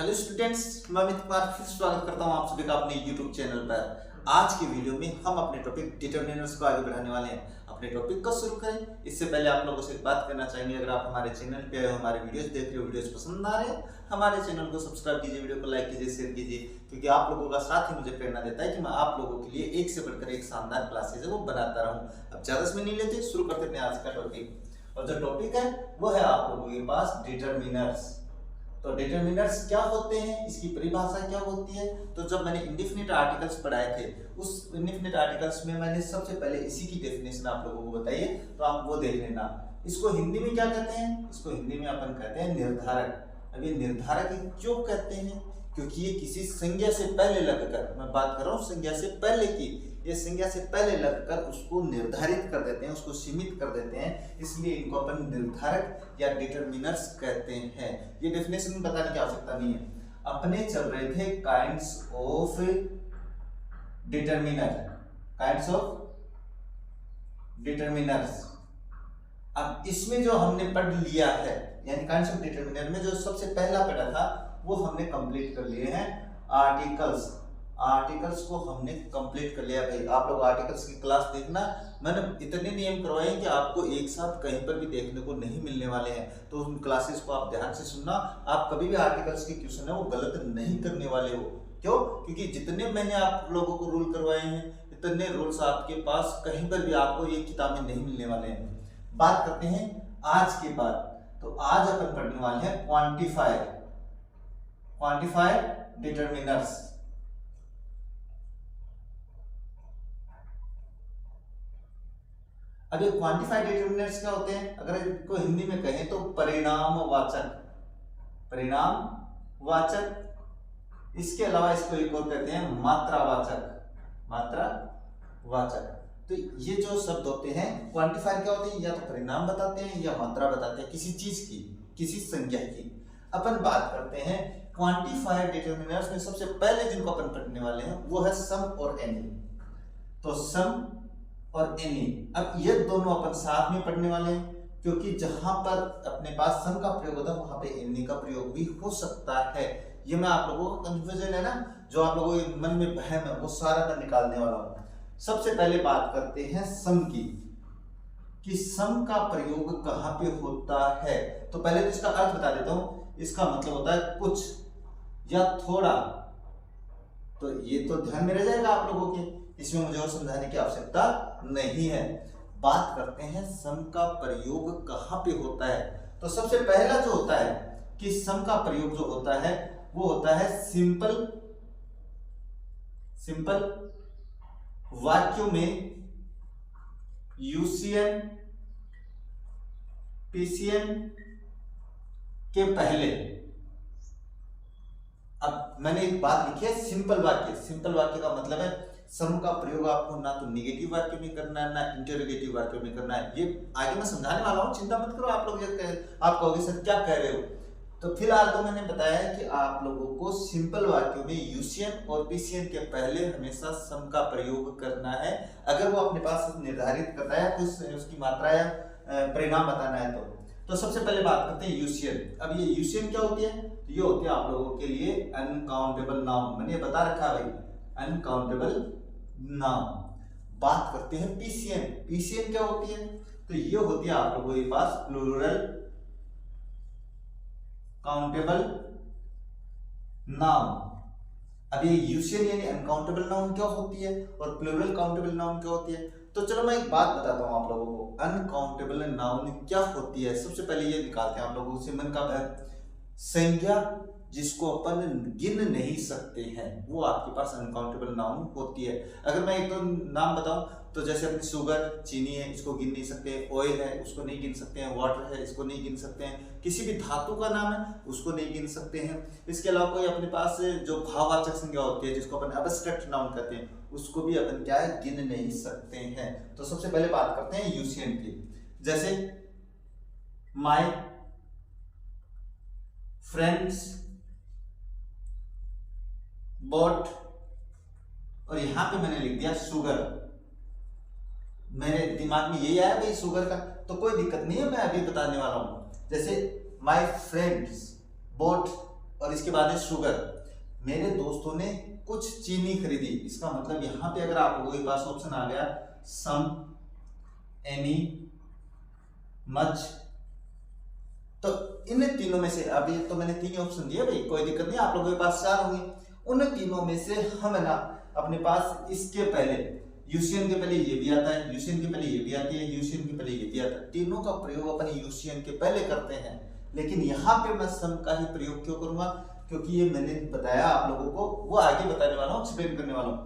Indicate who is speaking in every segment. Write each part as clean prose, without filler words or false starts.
Speaker 1: Hello students, मैं अमित कुमार फिर स्वागत करता हूं आप सभी का अपने यूट्यूब चैनल पर। आज की वीडियो में हम अपने टॉपिक डिटरमिनर्स को आगे बढ़ाने वाले हैं। अपने टॉपिक को शुरू करें इससे पहले आप लोगों से एक बात करना चाहेंगे। अगर आप हमारे चैनल पे आए हो, हमारे वीडियोस देख रहे हो, वीडियोस पसंद आ रहे हैं, हमारे चैनल को सब्सक्राइब कीजिए, वीडियो को लाइक कीजिए, शेयर कीजिए, क्योंकि आप लोगों का साथ ही मुझे प्रेरणा देता है कि मैं आप लोगों के लिए एक से बढ़कर एक शानदार क्लासेज है वो बनाता रहूं। अब ज्यादा समय नहीं लेते, शुरू करते हैं आज का टॉपिक। और जो टॉपिक है वो है आप लोगों के पास डिटरमिनर्स। तो डिटरमिनर्स क्या होते हैं, इसकी परिभाषा क्या होती है। तो जब मैंने इंडेफिनिट आर्टिकल्स पढ़ाए थे, उस इंडेफिनिट आर्टिकल्स में मैंने सबसे पहले इसी की डेफिनेशन आप लोगों को बताई है, तो आप वो देख लेना। इसको हिंदी में क्या कहते हैं? इसको हिंदी में अपन कहते हैं निर्धारक। अब ये निर्धारक क्यों कहते हैं? क्योंकि ये किसी संज्ञा से पहले लगकर, मैं बात कर रहा हूँ संज्ञा से पहले की, ये संज्ञा से पहले लगकर उसको निर्धारित कर देते हैं, उसको सीमित कर देते हैं, इसलिए इनको अपन निर्धारक या डिटरमिनर्स कहते हैं। ये डेफिनेशन बताने की आवश्यकता नहीं है। अपने चल रहे थे kinds of determiner, kinds of determiners. अब इसमें जो हमने पढ़ लिया है, यानी काइंड्स ऑफ डिटरमिनर में जो सबसे पहला पढ़ा था वो हमने कंप्लीट कर लिए हैं आर्टिकल्स। आर्टिकल्स को हमने कंप्लीट कर लिया। भाई आप लोग आर्टिकल्स की क्लास देखना, मैंने इतने नियम करवाए कि आपको एक साथ कहीं पर भी देखने को नहीं मिलने वाले हैं, तो उन क्लासेस को आप ध्यान से सुनना। आप कभी भी आर्टिकल्स के क्वेश्चन है वो गलत नहीं करने वाले हो। क्यों? क्योंकि जितने मैंने आप लोगों को रूल करवाए हैं, इतने रूल्स आपके पास कहीं पर भी आपको ये किताबें नहीं मिलने वाले हैं। बात करते हैं आज के बाद। तो आज अपन पढ़ने वाले हैं क्वांटिफायर, क्वांटिफायर डिटरमिनर्स। अब ये क्वांटिफाइड डिटरमिनर्स क्या होते हैं? अगर इनको हिंदी में कहें तो परिणामवाचक, परिणामवाचक। इसके अलावा इसको एक और कहते हैं मात्रावाचक, मात्रावाचक। तो ये जो शब्द होते हैं क्वांटिफायर क्या होते हैं? या तो परिणाम बताते हैं या मात्रा बताते हैं किसी चीज की, किसी संख्या की। अपन बात करते हैं क्वांटिफायर डिटरमिनर्स में सबसे पहले जिनको अपन पढ़ने वाले हैं वो है सम और एनी। तो सम और एनी, अब ये दोनों अपन साथ में पढ़ने वाले हैं, क्योंकि जहां पर अपने पास सम का प्रयोग होता है वहां पे एनी का प्रयोग भी हो सकता है। ये मैं आप लोगों को कंफ्यूजन है ना, जो आप लोगों के मन में बहम है वो सारा मैं निकालने वाला हूं। सबसे पहले बात करते हैं सम की, कि सम का प्रयोग कहां पे होता है। तो पहले तो इसका अर्थ बता देता हूं। इसका मतलब होता है कुछ या थोड़ा। तो ये तो ध्यान में रह जाएगा आप लोगों के, इसमें मुझे और समझाने की आवश्यकता नहीं है। बात करते हैं सम का प्रयोग कहां पे होता है। तो सबसे पहला जो होता है कि सम का प्रयोग जो होता है वो होता है सिंपल वाक्यों में यूसीएन पीसीएन के पहले। अब मैंने एक बात लिखी है सिंपल वाक्य। सिंपल वाक्य का मतलब है सम का प्रयोग आपको ना तो निगेटिव वाक्य में करना है ना इंटरोगेटिव वाक्य में करना है। ये आगे मैं समझाने वाला हूं, चिंता मत करो। आप लोग आप कहोगे सर क्या कह रहे हो, तो फिलहाल तो मैंने बताया है कि आप लोगों को सिंपल वाक्यों में यूसीएन और पीसीएन के पहले हमेशा सम का प्रयोग करना है। अगर वो अपने पास निर्धारित करता है तो उसकी मात्रा या परिणाम बताना है। तो सबसे पहले बात करते हैं यूसीएन। अब ये यूसीएन क्या होती है? तो ये होती है आप लोगों के लिए अनकाउंटेबल नाउन। मैंने बता रखा है भाई, अनकाउंटेबल नाउन। बात करते हैं पीसीएन। पीसीएन क्या होती है? तो ये होती है आप लोगों के पास प्लूरल काउंटेबल नाउन। अब ये यूसीएन यानी अनकाउंटेबल नाउन क्या होती है और प्लूरल काउंटेबल नाउन क्या होती है? तो चलो मैं एक बात बताता हूं आप लोगों को। अनकाउंटेबल नाउन क्या होती है सबसे पहले ये निकालते हैं आप लोगों से मन का। संज्ञा जिसको अपन गिन नहीं सकते हैं वो आपके पास अनकाउंटेबल नाउन होती है। अगर मैं एक दो नाम बताऊं तो जैसे अपनी शुगर, चीनी है, इसको गिन नहीं सकते। ऑयल है, उसको नहीं गिन सकते हैं। वाटर है, इसको नहीं गिन सकते हैं। किसी भी धातु का नाम है उसको नहीं गिन सकते हैं। इसके अलावा कोई अपने पास जो भाववाचक संज्ञा होती है जिसको अपन एब्स्ट्रैक्ट नाउन कहते हैं उसको भी अपन क्या है गिन नहीं सकते हैं। तो सबसे पहले बात करते हैं यूसीएन की। जैसे माय फ्रेंड्स बॉट, और यहां पे मैंने लिख दिया शुगर। मेरे दिमाग में यही आया भाई शुगर का, तो कोई दिक्कत नहीं है, मैं अभी बताने वाला हूं। जैसे माय फ्रेंड्स बॉट और इसके बाद है शुगर। मेरे दोस्तों ने कुछ चीनी खरीदी। इसका मतलब यहाँ पे अगर आप लोगों के पास ऑप्शन आ गया सम, एनी, मच, तो इन तीनों में से, अभी तो मैंने 3 ऑप्शन दिए भाई, कोई दिक्कत नहीं, आप लोगों के पास 4 होंगे। उन तीनों में से हम ना अपने पास इसके पहले यूसियन के पहले ये भी आता है, यूसियन के पहले ये भी आती है, यूसियन के पहले ये भी आता है, तीनों का प्रयोग अपन यूसियन के पहले करते हैं। लेकिन यहाँ पे मैं सम का ही प्रयोग क्यों करूंगा, क्योंकि ये मैंने बताया आप लोगों को, वो आगे बताने वाला हूँ, एक्सप्लेन करने वाला हूँ।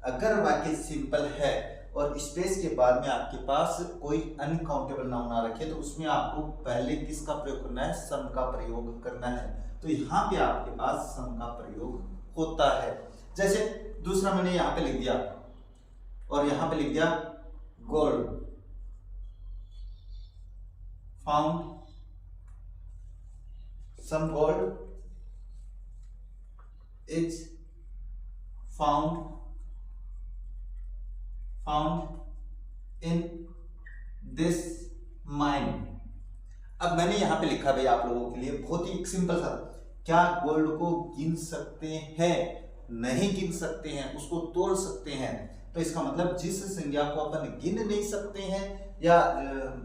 Speaker 1: अगर वाक्य सिंपल है और स्पेस के बाद में आपके पास कोई अनकाउंटेबल नाउन आ रखे, तो उसमें आपको पहले किसका प्रयोग करना है, सम का प्रयोग करना है। तो यहाँ पे आपके पास सम का प्रयोग होता है। जैसे दूसरा मैंने यहाँ पे लिख दिया और यहाँ पे लिख दिया gold found, some gold is found in this mine. अब मैंने यहां पे लिखा भाई आप लोगों के लिए बहुत ही सिंपल सा, क्या गोल्ड को गिन सकते हैं, नहीं गिन सकते हैं, उसको तोड़ सकते हैं। तो इसका मतलब जिस संज्ञा को अपन गिन नहीं सकते हैं या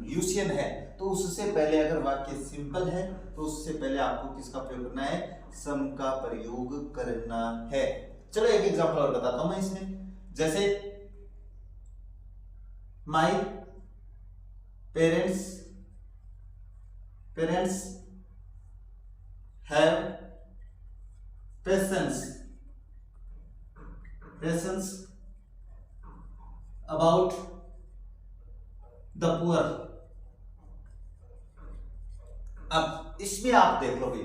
Speaker 1: यूसियन है, तो उससे पहले अगर वाक्य सिंपल है तो उससे पहले आपको किसका प्रयोग करना है, सम का प्रयोग करना है। चलो एक एग्जांपल और बताता हूं मैं इसमें। जैसे my parents have patience about the poor. अब इसमें आप देख लो भाई,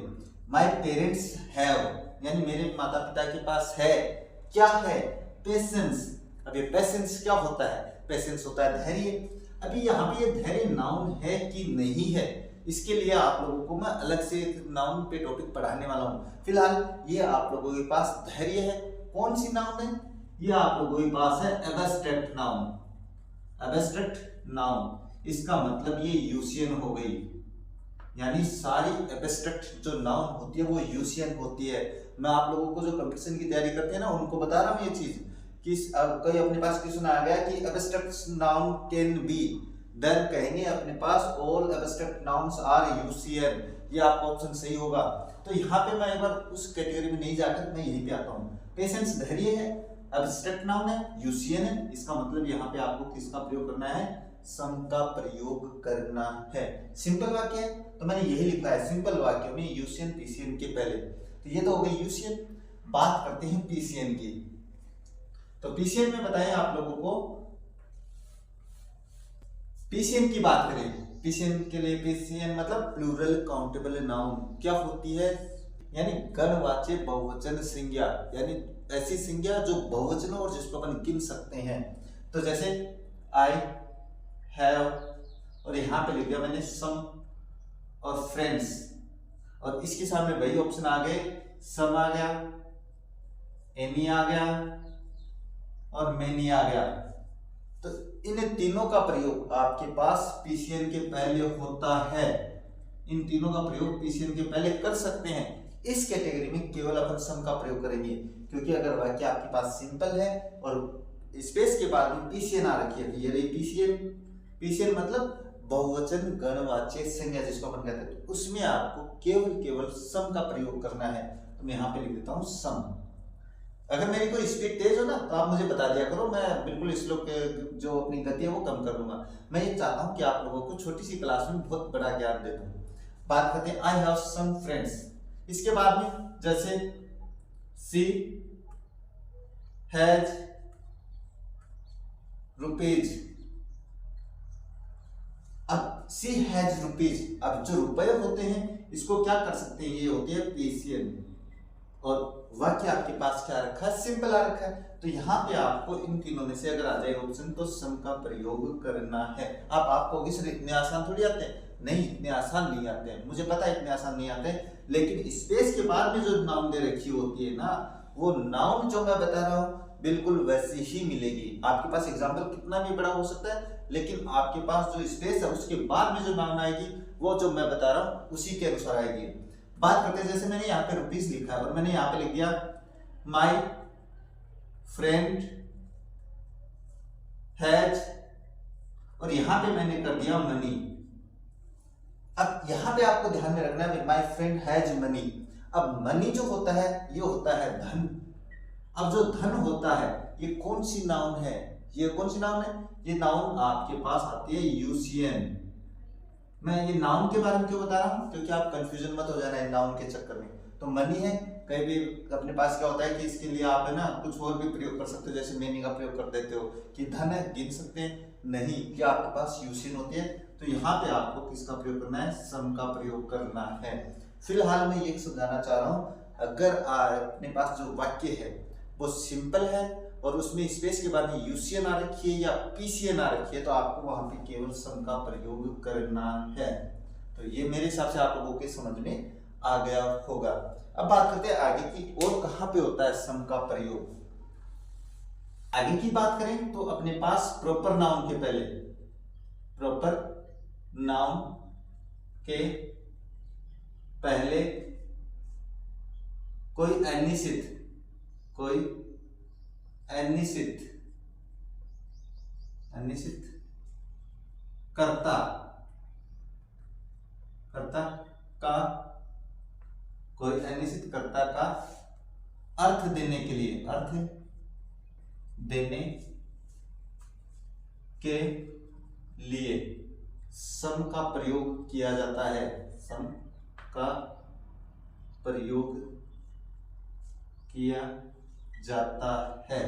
Speaker 1: माई पेरेंट्स हैव यानी मेरे माता पिता के पास है, क्या है, पेशेंस। अब ये पेशेंस क्या होता है, पेशेंस होता है धैर्य। अभी यहाँ पे ये धैर्य नाउन है कि नहीं है, इसके लिए आप लोगों को मैं अलग से एक नाउन पे टॉपिक पढ़ाने वाला हूँ। फिलहाल ये आप लोगों के पास धैर्य है, कौन सी नाउन है, ये आप लोगों के पास है एब्स्ट्रैक्ट नाउन। एब्स्ट्रैक्ट नाउन इसका मतलब ये यूसियन हो गई, यानी सारी एब्स्ट्रैक्ट जो नाउन होती है वो यूसियन होती है। मैं आप लोगों को जो कंपटीशन की तैयारी करते हैं ना, उनको बता रहा हूँ ये चीज कि कोई अपने पास क्वेश्चन आ गया कि abstract noun can be, then कहेंगे अपने पास ऑल एब्स्ट्रैक्ट नाउन्स आर यूसियन, ये आपका ऑप्शन सही होगा। तो यहाँ पे मैं एक बार उस कैटेगरी में नहीं जाकर मैं यहीं पे आता हूँ। पेशेंस धैर्य है, एब्स्ट्रैक्ट नाउन है, यूसियन है, इसका मतलब यहाँ पे आपको किसका प्रयोग करना है, सम का प्रयोग करना है। सिंपल वाक्य है तो मैंने यही लिखा है, सिंपल वाक्य में यूसियन पीसीएन के पहले। तो ये तो हो गई यूसियन। बात करते हैं पीसीएन की। तो पीसीएन में बताएं आप लोगों को, पीसीएन की बात करें, पीसीएन के लिए पीसीएन मतलब प्लूरल काउंटेबल नाउन क्या होती है, यानी गणवाच्य बहुवचन संज्ञा, यानी ऐसी संज्ञा जो बहुवचन और जिसको अपन गिन सकते हैं। तो जैसे आई हैव, और यहाँ पे लिख दिया मैंने सम और फ्रेंड्स, और इसके सामने वही ऑप्शन आ गए, सम आ गया, एनी आ गया और मैनी आ गया। तो इन तीनों का प्रयोग आपके पास पीसीएन के पहले होता है, इन तीनों का प्रयोग पीसीएन के पहले कर सकते हैं। इस कैटेगरी में केवल अपन सम का प्रयोग करेंगे, क्योंकि अगर वाक्य आपके पास सिंपल है और स्पेस के बाद में पीसीएन आ रखी है, ये रही पीसीएन। पीसीएन मतलब बहुवचन गणवाच्य संज्ञा जिसको अपन कहते हैं, तो उसमें आपको केवल सम का प्रयोग करना है। तो मैं यहाँ पे लिख देता हूँ सम। अगर मेरी कोई स्पीड तेज हो ना तो आप मुझे बता दिया करो, मैं बिल्कुल इस लोग के जो अपनी गति है वो कम कर लूंगा। मैं ये चाहता हूँ कि आप लोगों को छोटी सी क्लास में बहुत बड़ा ज्ञान दे दूं। बात करते हैं आई हैव सम फ्रेंड्स। इसके बाद में जैसे सी हैज रुपीज। अब सी हैज रुपीज, अब जो रुपए होते हैं इसको क्या कर सकते हैं, ये होती है पीसीएन। और वाक्य आपके पास क्या रखा है, सिंपल आ रखा है। तो यहाँ पे आपको इन तीनों में से अगर आ जाए ऑप्शन तो सम का प्रयोग करना है। अब आपको सर इतने आसान थोड़ी आते हैं, नहीं इतने आसान नहीं आते हैं, मुझे पता है इतने आसान नहीं आते, लेकिन स्पेस के बाद में जो नाउन दे रखी होती है ना, वो नाउन जो मैं बता रहा हूँ बिल्कुल वैसी ही मिलेगी। आपके पास एग्जाम्पल कितना भी बड़ा हो सकता है, लेकिन आपके पास जो स्पेस है उसके बाद में जो नाउन आएगी वो जो मैं बता रहा हूँ उसी के अनुसार आएगी। बात करते हैं, जैसे मैंने यहाँ पे रुपीस लिखा है और मैंने यहाँ पे लिख दिया माई फ्रेंड हैज, और यहां पे मैंने कर दिया मनी। अब यहां पे आपको ध्यान में रखना है माई फ्रेंड हैज मनी। अब मनी जो होता है ये होता है धन। अब जो धन होता है ये कौन सी नाउन है, ये कौन सी नाउन है, ये नाउन आपके पास आती है यूसीएन। मैं ये नाउन के बारे में क्यों बता रहा हूं, क्योंकि आप कंफ्यूजन मत हो जाना है नाउन के चक्कर में। तो मनी है, कहीं भी अपने पास क्या होता है कि इसके लिए आप है ना कुछ और भी प्रयोग कर सकते हो, जैसे मेनी का प्रयोग कर देते हो कि धन है गिन सकते हैं, नहीं कि आपके पास यूसीएन होती है। तो यहाँ पे आपको किसका प्रयोग करना है, सम का प्रयोग करना है। फिलहाल मैं ये समझाना चाह रहा हूँ, अगर अपने पास जो वाक्य है वो सिंपल है और उसमें स्पेस के बाद में यूसीएन आ रखी है या पीसीएन आ रखी है, तो आपको वहां पे केवल सम का प्रयोग करना है। तो ये मेरे हिसाब से आप लोगों के समझ में आ गया होगा। अब बात करते हैं आगे की, और कहां पे होता है सम का प्रयोग। आगे की बात करें तो अपने पास प्रॉपर नाउन के पहले, प्रॉपर नाउन के पहले कोई अनिश्चित कर्ता का, कोई अनिश्चित कर्ता का अर्थ देने के लिए सम का प्रयोग किया जाता है, सम का प्रयोग किया जाता है।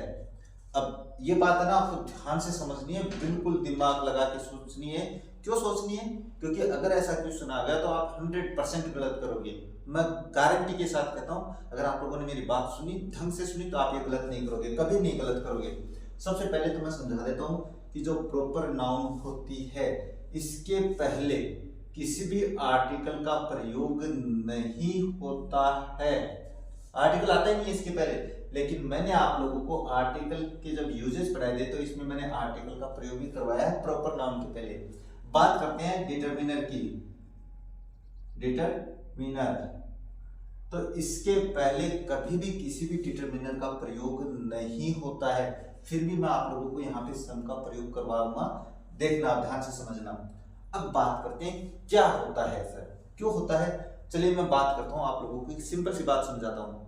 Speaker 1: अब ये बात है ना आपको ध्यान से समझनी है, बिल्कुल दिमाग लगा के सोचनी है। क्यों सोचनी है, क्योंकि अगर ऐसा क्वेश्चन आ गया तो आप 100% गलत करोगे। मैं गारंटी के साथ कहता हूं, अगर आप लोगों ने मेरी बात सुनी, ढंग से सुनी, तो आप ये गलत नहीं करोगे, कभी नहीं गलत करोगे। सबसे पहले तो मैं समझा देता हूं कि जो प्रॉपर नाउन होती है इसके पहले किसी भी आर्टिकल का प्रयोग नहीं होता है। आर्टिकल आता ही नहीं है इसके पहले, लेकिन मैंने आप लोगों को आर्टिकल के जब यूजेस पढ़ाए थे तो इसमें मैंने आर्टिकल का प्रयोग भी करवाया है प्रॉपर नाउन के पहले। बात करते हैं डिटरमिनर की, डिटरमिनर, तो इसके पहले कभी भी किसी भी डिटरमिनर का प्रयोग नहीं होता है। फिर भी मैं आप लोगों को यहाँ पे सम का प्रयोग करवाऊंगा, देखना ध्यान से समझना। अब बात करते हैं क्या होता है सर, क्यों होता है। चलिए मैं बात करता हूँ, आप लोगों को एक सिंपल सी बात समझाता हूँ।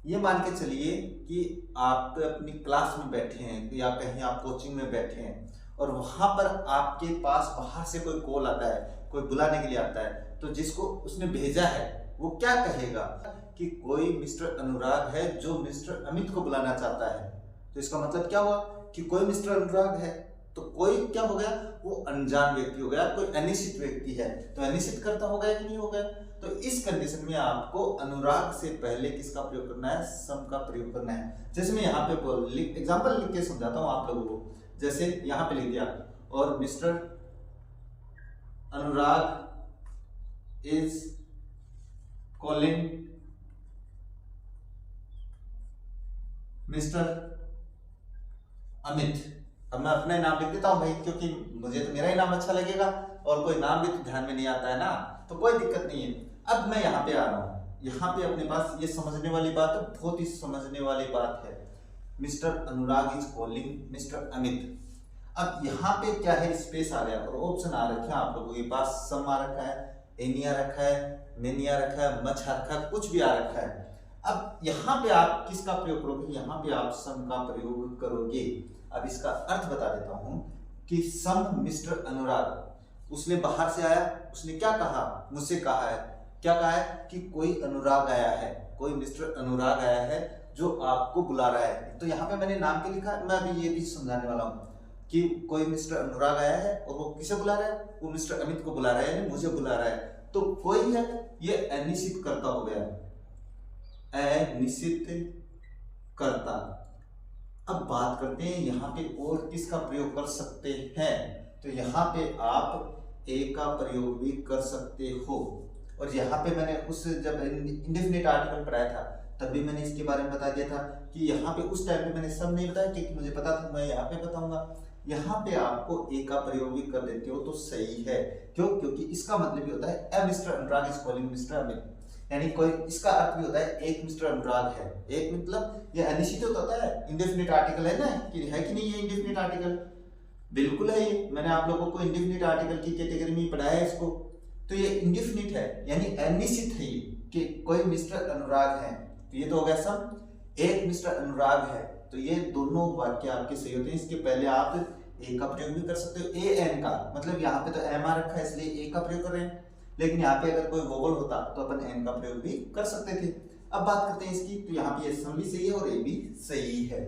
Speaker 1: ये मान के चलिए कि आप अपनी क्लास में बैठे हैं या कहीं आप कोचिंग में बैठे हैं और वहां पर आपके पास बाहर से कोई कॉल आता है, कोई बुलाने के लिए आता है, तो जिसको उसने भेजा है वो क्या कहेगा कि कोई मिस्टर अनुराग है जो मिस्टर अमित को बुलाना चाहता है। तो इसका मतलब क्या हुआ कि कोई मिस्टर अनुराग है, तो कोई क्या हो गया, वो अनजान व्यक्ति हो गया, कोई अनिश्चित व्यक्ति है, तो अनिश्चित करता हो गया कि नहीं हो गया। तो इस कंडीशन में आपको अनुराग से पहले किसका प्रयोग करना है, सम का प्रयोग करना है। जैसे मैं यहाँ पे एग्जांपल लिख के समझाता हूँ आप लोगों को। जैसे यहाँ पे लिख दिया, और mister Anurag is calling mister Amit. अब मैं अपना नाम लिख देता हूं भाई, क्योंकि मुझे तो मेरा ही नाम अच्छा लगेगा और कोई नाम भी तो ध्यान में नहीं आता है ना, तो कोई दिक्कत नहीं है। अब मैं यहाँ पे आ रहा हूँ, यहाँ पे अपने पास ये समझने वाली बात है, बहुत ही समझने वाली बात है। Mister Anurag is calling mister Amit. अब यहाँ पे क्या है, स्पेस आ गया और ऑप्शन आ रखे हैं आप लोगों के पास, सम आ रखा है, एनी आ रखा है, मेनी आ रखा है, मच आ रखा है, कुछ भी आ रखा है। अब यहाँ पे आप किसका प्रयोग करोगे, यहाँ पे आप सम का प्रयोग करोगे। अब इसका अर्थ बता देता हूं कि सम मिस्टर अनुराग, उसने बाहर से आया, उसने क्या कहा, मुझसे कहा है, क्या कहा है कि कोई अनुराग आया है, कोई मिस्टर अनुराग आया है जो आपको बुला रहा है। तो यहाँ पे मैंने नाम के लिखा, मैं अभी ये भी समझाने वाला हूँ कि कोई मिस्टर अनुराग आया है और वो किसे बुला रहा है, वो मिस्टर अमित को बुला रहा है, यानी मुझे बुला रहा है। तो कोई है, ये अनिश्चित कर्ता हो गया, अनिश्चित कर्ता। अब बात करते हैं यहाँ पे और किसका प्रयोग कर सकते हैं, तो यहाँ पे आप ए का प्रयोग भी कर सकते हो। और यहाँ पे मैंने उस जब इंडेफिनिट आर्टिकल पढ़ाया था तब भी मैंने इसके बारे में बता दिया था कि यहाँ पे उस टाइम पे मैंने सब नहीं बताया क्योंकि मुझे पता था, मैं यहाँ पे बताऊंगा। यहाँ पे आपको ए का प्रयोग भी कर देते हो तो सही है। क्यों, क्योंकि इसका मतलब ये होता है a mister Anurag is calling mister Amit. यानी कोई, इसका अर्थ भी होता है एक मिस्टर अनुराग है। एक मतलब ये अनिश्चित होता है, इंडेफिनिट आर्टिकल है ना, कि है कि नहीं, ये इंडेफिनिट आर्टिकल बिल्कुल है। ये मैंने आप लोगों को इंडेफिनिट आर्टिकल की कैटेगरी में पढ़ाया है इसको। तो ये इंडेफिनिट है यानी अनिश्चित है ये, कि कोई मिस्टर अनुराग है, तो ये तो हो गया सब। एक मिस्टर अनुराग है, तो ये दोनों वाक्य आपके सही होते हैं। इसके पहले आप ए का प्रयोग भी कर सकते हो, ए एन का, मतलब यहाँ पे तो एम आ रखा है इसलिए ए का प्रयोग कर रहे हैं, लेकिन यहाँ पे अगर कोई वोवल होता तो अपन एन का प्रयोग भी कर सकते थे। अब बात करते हैं इसकी, तो यहाँ पे एस भी सही है और ए भी सही है।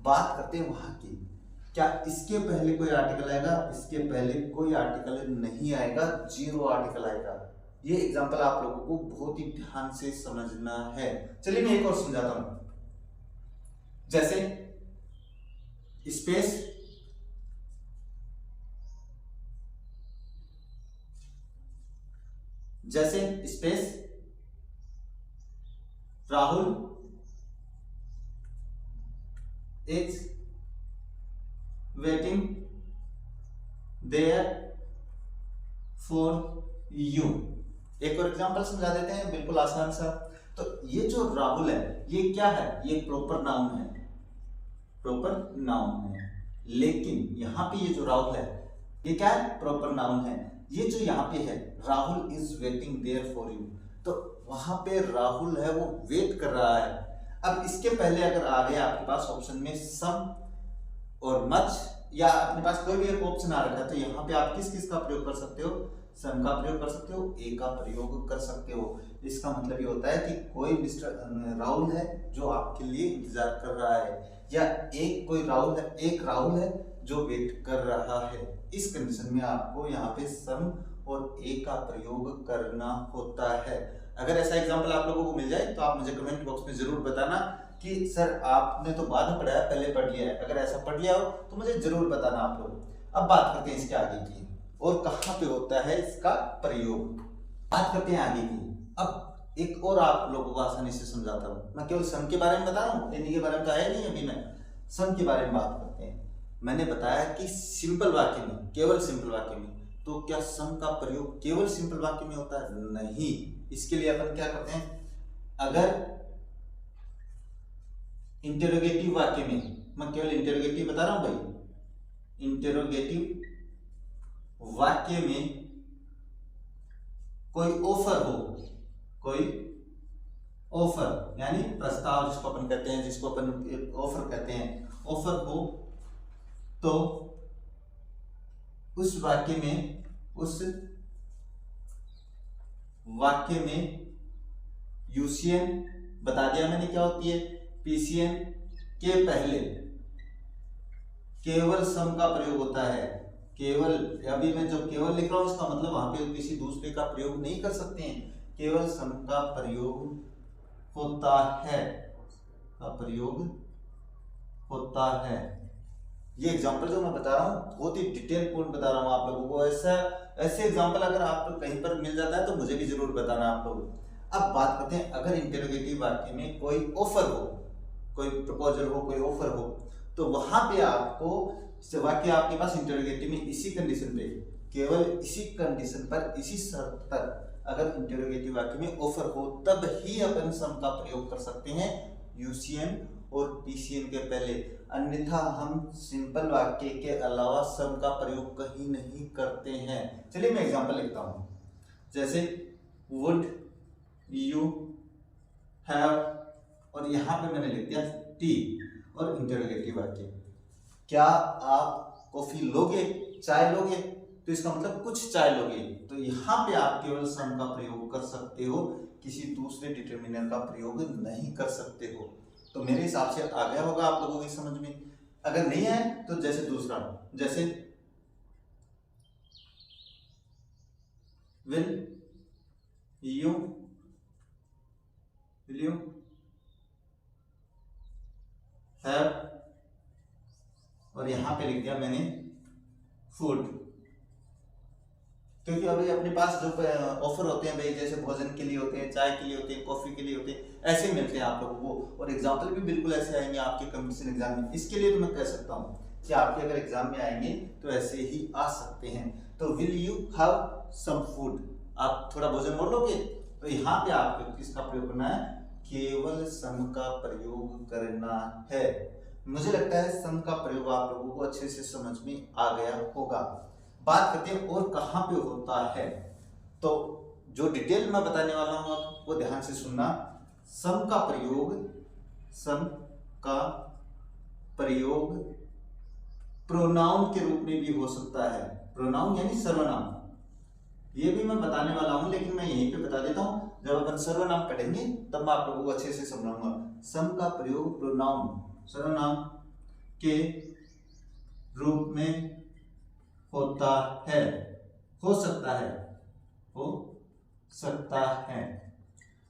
Speaker 1: बात करते हैं वहां की, क्या इसके पहले कोई आर्टिकल आएगा? इसके पहले कोई आर्टिकल नहीं आएगा, जीरो आर्टिकल आएगा। ये एग्जांपल आप लोगों को बहुत ही ध्यान से समझना है। चलिए मैं एक और समझाता हूं। जैसे स्पेस, जैसे space Rahul is waiting there for you. एक और एग्जांपल समझा देते हैं बिल्कुल आसान सा। तो ये जो राहुल है ये क्या है? ये प्रॉपर नाउन है, प्रॉपर नाउन है। लेकिन यहां पे ये जो राहुल है ये क्या है? प्रॉपर नाउन है। ये जो यहाँ पे है Rahul is waiting there for you, तो वहां पे राहुल है वो वेट कर रहा है। अब इसके पहले अगर आ गया आपके पास ऑप्शन में सम और मच, या अपने पास कोई भी एक ऑप्शन आ रखा है, तो यहाँ पे आप किस किस का प्रयोग कर सकते हो? सम का प्रयोग कर सकते हो, ए का प्रयोग कर सकते हो। इसका मतलब ये होता है कि कोई मिस्टर राहुल है जो आपके लिए इंतजार कर रहा है, या एक कोई राहुल है, एक राहुल है जो वेट कर रहा है। इस कंडीशन में आपको यहाँ पे सम और ए का प्रयोग करना होता है। अगर ऐसा एग्जांपल आप लोगों को मिल जाए तो आप मुझे कमेंट बॉक्स में जरूर बताना कि सर आपने तो बाद में पढ़ा है, पहले पढ़ लिया है। अगर ऐसा पढ़ लिया हो तो मुझे जरूर बताना आप लोग। अब बात करते हैं इसके आगे की, और कहाँ पे होता है इसका प्रयोग। बात करते हैं आगे की। अब एक और आप लोगों को आसानी से समझाता हूँ। मैं केवल सम के बारे में बता रहा हूँ, एनी के बारे में तो आया नहीं अभी। मैं सम के बारे में बात करते हैं। मैंने बताया कि सिंपल वाक्य में, केवल सिंपल वाक्य में, तो क्या सम का प्रयोग केवल सिंपल वाक्य में होता है? नहीं। इसके लिए अपन क्या करते हैं, अगर इंटेरोगेटिव वाक्य में, मैं केवल इंटेरोगेटिव बता रहा हूं भाई, इंटेरोगेटिव वाक्य में कोई ऑफर हो, कोई ऑफर यानी प्रस्ताव जिसको अपन कहते हैं, जिसको अपन ऑफर कहते हैं, ऑफर हो, तो उस वाक्य में यूसीएन बता दिया मैंने क्या होती है, पीसीएन के पहले केवल सम का प्रयोग होता है। केवल, अभी मैं जो केवल लिख रहा हूं इसका मतलब वहां पे किसी दूसरे का प्रयोग नहीं कर सकते हैं, केवल सम का प्रयोग होता है, का प्रयोग होता है। ये एग्जांपल जो मैं बता रहा हूँ बहुत ही डिटेल पूर्ण बता रहा हूँ आप लोगों को। ऐसे एग्जांपल अगर आप कहीं पर मिल जाता है तो मुझे भी जरूर बताना आप लोग। अब बात करते हैं, अगर इंटेरोगेटिव वाक्य में कोई ऑफर हो, कोई प्रपोजल हो, कोई ऑफर हो, तो वहां पे आपको वाक्य आपके पास इंटेरोगेटिव में इसी कंडीशन पे, केवल इसी कंडीशन पर, इसी शर्त पर, अगर इंटेरोगेटिव वाक्य में ऑफर हो तब ही अपन सम का प्रयोग कर सकते हैं, यूसीएन और पीसीएन के पहले। अन्यथा हम सिंपल वाक्य के अलावा सम का प्रयोग कहीं नहीं करते हैं। चलिए मैं एग्जांपल लिखता हूं। जैसे वुड यू हैव, और यहां पे मैंने लिख दिया टी और इंटरोगेटिव वाक्य, क्या आप कॉफी लोगे, चाय लोगे? तो इसका मतलब कुछ चाय लोगे। तो यहां पे आप केवल सम का प्रयोग कर सकते हो, किसी दूसरे डिटरमिनर का प्रयोग नहीं कर सकते हो। तो मेरे हिसाब से आ गया होगा आप लोगों की समझ में। अगर नहीं है तो जैसे दूसरा, जैसे विल यू हैव, और यहां पे लिख दिया मैंने फूड, क्योंकि अभी अपने पास जो ऑफर होते हैं भाई, जैसे भोजन के लिए होते हैं, चाय के लिए होते हैं, कॉफी के लिए होते हैं, ऐसे मिलते हैं आप लोगों को। और एग्जाम्पल भी बिल्कुल ऐसे आएंगे आपके कंपटीशन एग्जाम में। इसके लिए तो मैं कह सकता हूँ कि आपके अगर एग्जाम में आएंगे तो ऐसे ही आ सकते हैं। तो will you have some food, आप थोड़ा भोजन और लोगे? तो यहाँ पे आपको किसका प्रयोग करना है, केवल सम का प्रयोग करना है। मुझे लगता है सम का प्रयोग आप लोगों को अच्छे से समझ में आ गया होगा। बात करते हैं और कहाँ पे होता है, तो जो डिटेल में बताने वाला हूं वो ध्यान से सुनना। सम का प्रयोग प्रोनाउन के रूप में भी हो सकता है। प्रोनाउन यानी सर्वनाम, ये भी मैं बताने वाला हूं, लेकिन मैं यहीं पे बता देता हूं। जब अपन सर्वनाम पढ़ेंगे तब मैं आप लोगों को अच्छे से समझाऊंगा। सम का प्रयोग प्रोनाउन सर्वनाम के रूप में होता है, हो सकता है।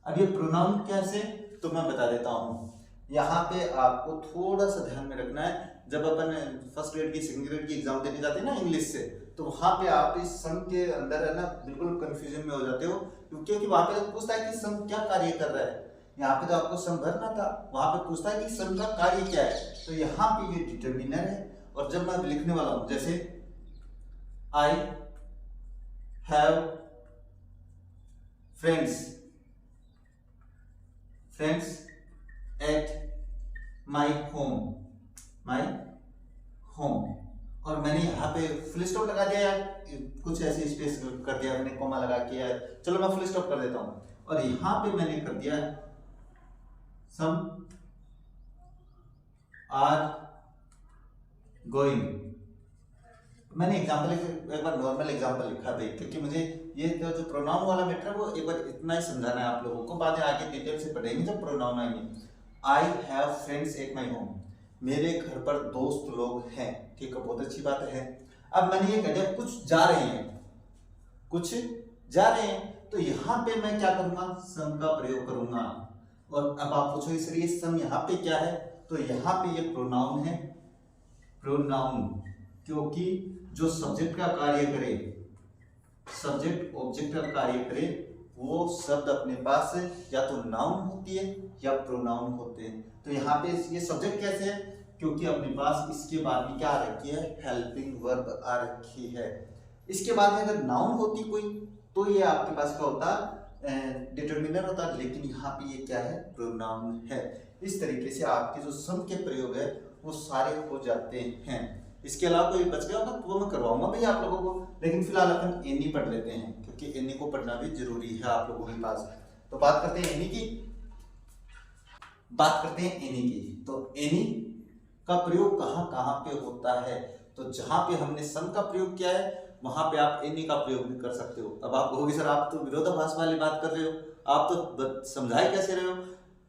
Speaker 1: अब ये प्रोनाउन कैसे, तो मैं बता देता हूं। यहाँ पे आपको थोड़ा सा ध्यान में रखना है। जब अपन फर्स्ट ग्रेड की सेकंड ग्रेड की एग्जाम देने जाते हैं ना इंग्लिश से, तो वहां पे आप इस सम के अंदर है ना बिल्कुल कंफ्यूजन में हो जाते हो, क्योंकि वहां पे पूछता है कि सम क्या कार्य कर रहा है। यहाँ पे तो आपको सम भरना था, वहां पे पूछता है कि सम का कार्य क्या है। तो यहाँ पे ये डिटर्मिनर है, और जब मैं लिखने वाला हूं जैसे I have friends at my home, और मैंने यहाँ पे फुल स्टॉप लगा दिया या कुछ ऐसे स्पेस कर दिया, मैंने कॉमा लगा के, चलो मैं फुल स्टॉप कर देता हूँ। और यहाँ पे मैंने कर दिया सम आर गोइंग। मैंने एग्जाम्पल एक बार नॉर्मल एग्जाम्पल लिखा भाई, क्योंकि मुझे ये जो प्रोनाउन वाला मैटर है वो एक बार इतना ही समझाना है आप लोगों को, बाद में आगे डिटेल से पढ़ेंगे जब प्रोनाउन आएंगे। I have friends at my home, मेरे घर पर दोस्त लोग हैं। ठीक है, बहुत अच्छी बात है। अब मैंने ये कह दिया कुछ जा रहे हैं, तो यहाँ पे मैं क्या करूंगा, सम का प्रयोग करूंगा। और अब आप पूछोगे सर ये सम यहाँ पे क्या है, तो यहाँ पे ये प्रोनाउन है, क्योंकि जो सब्जेक्ट का कार्य करे, सब्जेक्ट ऑब्जेक्ट का कार्य करे, वो शब्द अपने पास या तो नाउन होती है या प्रोनाउन होते हैं। तो यहाँ पे ये सब्जेक्ट कैसे है, क्योंकि अपने पास इसके बाद में क्या आ रखी है, हेल्पिंग वर्ब आ रखी है। इसके बाद में अगर नाउन होती कोई, तो ये आपके पास क्या होता, डिटर्मिनर होता, लेकिन यहाँ पे ये क्या है, प्रोनाउन है। इस तरीके से आपके जो सम के प्रयोग है वो सारे हो जाते हैं। इसके अलावा कोई बच गया होगा तो वो मैं करवाऊंगा भैया आप लोगों को, लेकिन फिलहाल अपन एनी पढ़ लेते हैं, क्योंकि एनी को पढ़ना भी जरूरी है आप लोगों के पास। तो बात करते हैं एनी की। तो एनी का प्रयोग कहाँ कहाँ पे होता है, तो जहां पे हमने सम का प्रयोग किया है वहां पे आप एनी का प्रयोग भी कर सकते हो। अब आप कहोगे सर आप तो विरोधाभास वाली बात कर रहे हो, आप तो समझाए कैसे रहे हो।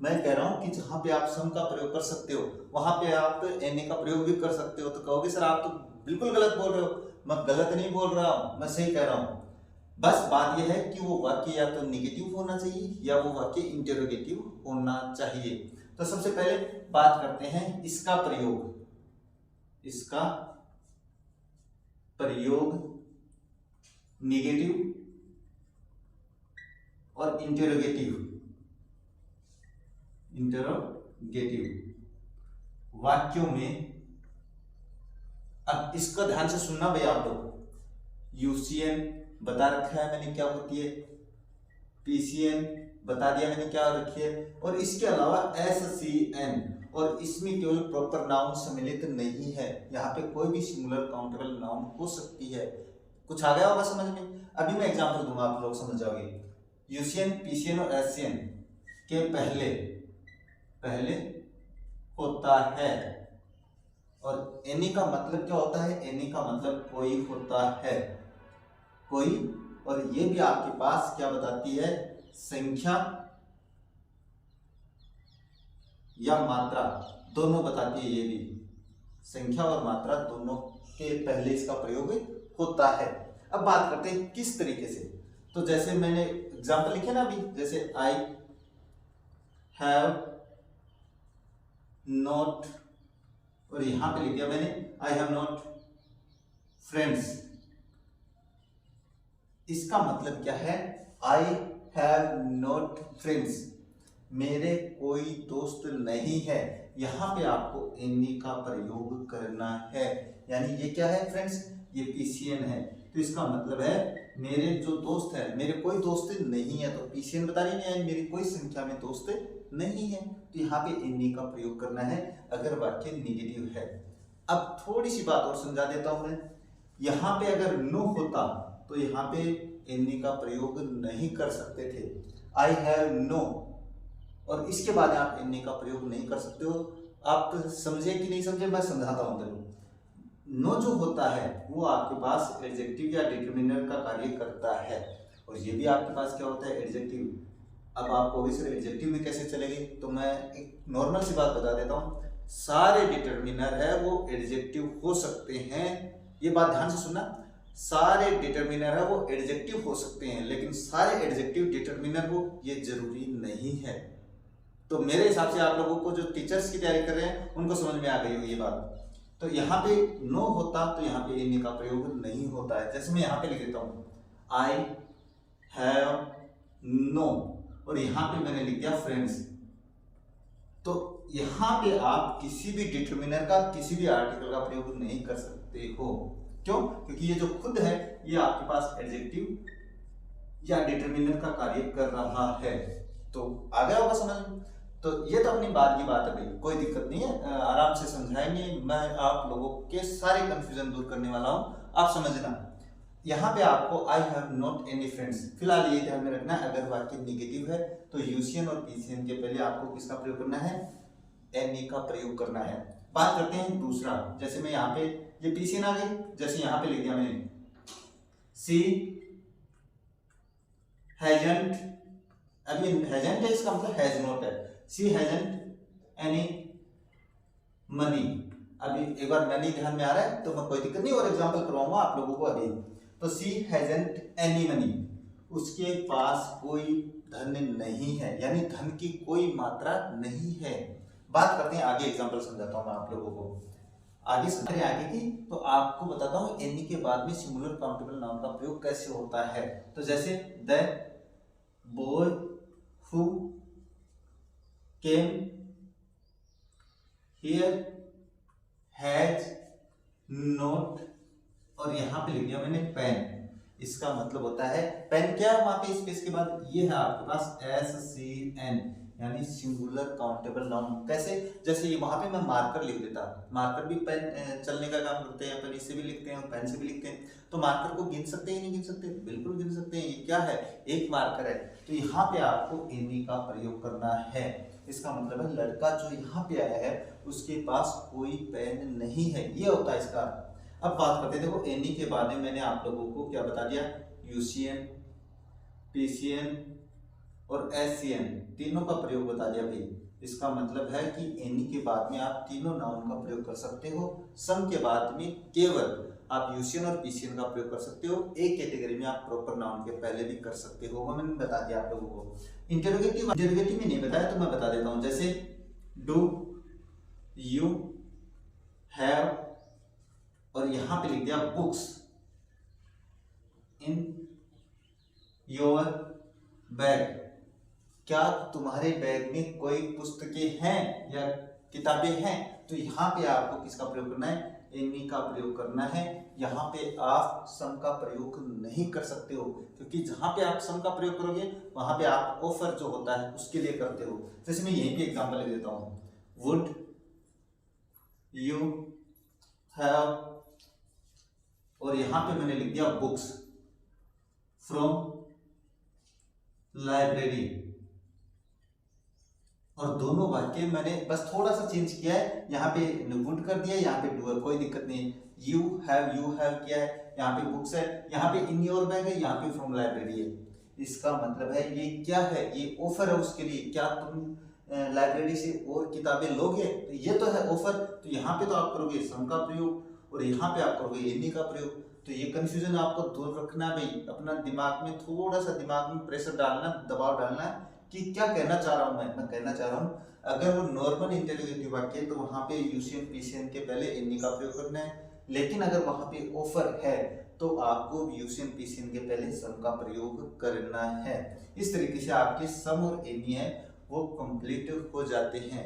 Speaker 1: मैं कह रहा हूं कि जहां पे आप सम का प्रयोग कर सकते हो वहां पे आप एनी का प्रयोग भी कर सकते हो। तो कहोगे सर आप तो बिल्कुल गलत बोल रहे हो। मैं गलत नहीं बोल रहा हूं, मैं सही कह रहा हूं। बस बात यह है कि वो वाक्य या तो निगेटिव होना चाहिए या वो वाक्य इंटरोगेटिव होना चाहिए। तो सबसे पहले बात करते हैं इसका प्रयोग निगेटिव और इंटरोगेटिव वाक्यों में। अब इसका ध्यान से सुनना भैया आप लोग। यूसीएन बता रखा है मैंने क्या होती है, पीसीएन बता दिया मैंने क्या रखी है, और इसके अलावा एससीएन, और इसमें केवल प्रॉपर नाउन सम्मिलित नहीं है। यहाँ पे कोई भी सिंगुलर काउंटेबल नाउन हो सकती है। कुछ आ गया होगा समझ में। अभी मैं एग्जांपल दूंगा, आप लोग समझ जाओगे। यूसीएन, पीसीएन और एससीएन के पहले होता है, और एनी का मतलब क्या होता है, एनी का मतलब कोई होता है, कोई। और ये भी आपके पास क्या बताती है, संख्या या मात्रा दोनों बताती है। ये भी संख्या और मात्रा दोनों के पहले इसका प्रयोग होता है। अब बात करते हैं किस तरीके से। तो जैसे मैंने एग्जांपल लिखे ना अभी, जैसे आई हैव नॉट, और यहां पे लिख दिया मैंने आई हैव नॉट फ्रेंड्स। इसका मतलब क्या है, आई हैव नॉट फ्रेंड्स, मेरे कोई दोस्त नहीं है। यहां पे आपको एनी का प्रयोग करना है, यानी ये क्या है फ्रेंड्स, ये पीसीएन है। तो इसका मतलब है मेरे जो दोस्त है, मेरे कोई दोस्त नहीं है, तो पीसीएन बता रही है मेरी कोई संख्या में दोस्त नहीं है, तो यहाँ पे एनी का प्रयोग करना है अगर वाक्य निगेटिव है। अब थोड़ी सी बात और समझा देता हूं मैं। यहाँ पे अगर नो होता तो यहाँ पे एनी का प्रयोग नहीं कर सकते थे, आई हैव नो, और इसके बाद आप एनी का प्रयोग नहीं कर सकते हो। आप समझे कि नहीं समझे, मैं समझाता हूं। देखो, नो जो होता है वो आपके पास एडजेक्टिव या डिटरमिनर का कार्य करता है, और ये भी आपके पास क्या होता है, एडजेक्टिव। अब आपको भी सिर्फ एडजेक्टिव में कैसे चलेगी, तो मैं एक नॉर्मल सी बात बता देता हूँ। सारे डिटरमिनर है वो एडजेक्टिव हो सकते हैं, ये बात ध्यान से सुनना। सारे डिटरमिनर है वो एडजेक्टिव हो सकते हैं, लेकिन सारे एडजेक्टिव डिटरमिनर हो ये जरूरी नहीं है। तो मेरे हिसाब से आप लोगों को जो टीचर्स की तैयारी कर रहे हैं उनको समझ में आ गई होगी ये बात। तो यहाँ पे नो होता तो यहाँ पे एनी का प्रयोग नहीं होता है। जैसे मैं यहाँ पे लिख देता हूँ आई हैव नो, और यहाँ पे मैंने लिख दिया फ्रेंड्स। तो यहाँ पे आप किसी भी डिटरमिनर का, किसी भी आर्टिकल का प्रयोग नहीं कर सकते हो। क्यों? क्योंकि ये जो खुद है ये आपके पास एडजेक्टिव या डिटरमिनर का कार्य कर रहा है। तो आ गया होगा समझ। तो ये तो अपनी बात की बात है भाई, कोई दिक्कत नहीं है, आराम से समझाएंगे। मैं आप लोगों के सारे कंफ्यूजन दूर करने वाला हूं, आप समझना। यहाँ पे आपको I have not any friends, फिलहाल ये ध्यान में रखना है, अगर वाक्य निगेटिव है तो यूसीएन और पीसीएन के पहले आपको किसका प्रयोग करना है, एनी का प्रयोग करना है। बात करते हैं दूसरा। जैसे मैं यहाँ पे ये पीसीएन आ गई, जैसे यहाँ पे लिख दिया मैंने सी हैजंट, अभी हैजंट है इसका मतलब हैज नॉट है, सी हैजंट एनी मनी। अभी एक बार मनी ध्यान में आ रहा है तो मैं कोई दिक्कत नहीं, और एग्जांपल करवाऊंगा आप लोगों को अभी। तो सी हैजंट एनी मनी, उसके पास कोई धन नहीं है, यानी धन की कोई मात्रा नहीं है। बात करते हैं आगे, एग्जांपल समझाता हूं मैं आप लोगों को। आगे समझे आगे की, तो आपको बताता हूं एनी के बाद में सिंगुलर काउंटेबल नाउन का प्रयोग कैसे होता है। तो जैसे the boy who came here has not, और यहां पे लिख दिया मैंने पेन। इसका मतलब होता है पेन, क्या वहां पे स्पेस के बाद ये है आपके पास एस सी एन, यानी सिंगुलर काउंटेबल नाउन। कैसे? जैसे ये वहां पे मैं मार्कर लिख देता, मार्कर भी पेन चलने का काम करते हैं, पेन से भी लिखते हैं और पेन से भी लिखते हैं। तो मार्कर को गिन सकते हैं नहीं गिन सकते? बिल्कुल गिन सकते हैं। ये क्या है, एक मार्कर है। तो यहाँ पे आपको एनी का प्रयोग करना है। इसका मतलब है लड़का जो यहाँ पे आया है उसके पास कोई पेन नहीं है, ये होता है इसका। अब बात करते हैं, देखो एनी के बाद में मैंने आप लोगों को क्या बता दिया, यूसीएन, पीसीएन और एससीएन तीनों का प्रयोग बता दिया भाई। इसका मतलब है कि एनी के बाद में आप तीनों नाउन का प्रयोग कर सकते हो, सम के बाद में केवल आप यूसीएन और पीसीएन का प्रयोग कर सकते हो। एक कैटेगरी में आप प्रॉपर नाउन के पहले भी कर सकते हो, वो मैंने बता दिया आप लोगों को। इंटरोगेटिव में नहीं बताया तो मैं बता देता हूं। जैसे डू यू हैव, और यहां पे लिख दिया बुक्स इन योर बैग। क्या तुम्हारे बैग में कोई पुस्तकें हैं या किताबें हैं? तो यहाँ पे आपको किसका प्रयोग करना है, एनी का प्रयोग करना है। यहाँ पे आप सम का प्रयोग नहीं कर सकते हो, क्योंकि जहां पे आप सम का प्रयोग करोगे वहां पे आप ऑफर जो होता है उसके लिए करते हो। जैसे मैं यहीं पे एग्जांपल ले देता हूं, वुड यू हैव, और यहां पे मैंने लिख दिया बुक्स फ्रॉम लाइब्रेरी। और दोनों वाक्य मैंने बस थोड़ा सा चेंज किया है, यहाँ पे वुड कर दिया, यहाँ पे डू है, कोई दिक्कत नहीं। यू हैव किया है, यहाँ पे बुक्स है, यहाँ पे इन योर बैग है, यहाँ पे फ्रॉम लाइब्रेरी है। इसका मतलब है ये क्या है, ये ऑफर है उसके लिए। क्या तुम लाइब्रेरी से और किताबें लोगे? तो ये तो है ऑफर। तो यहाँ पे तो आप करोगे सम का प्रयोग और यहाँ पे आप करोगे एनी का प्रयोग। तो ये कंफ्यूजन आपको दूर रखना भाई, अपना दिमाग में थोड़ा सा दिमाग में प्रेशर डालना, दबाव डालना कि क्या कहना चाह रहा हूँ मैं कहना चाह रहा हूँ अगर वो नॉर्मल इंटरोगेटिव वाक्य है तो वहां पे यूसीएन पीसीएन के पहले एनी का प्रयोग करना है। लेकिन अगर वहां पे ऑफर है तो आपको यूसीएन पीसीएन के पहले सम का प्रयोग करना है। इस तरीके से आपके सम और एनी है वो कंप्लीट हो जाते हैं।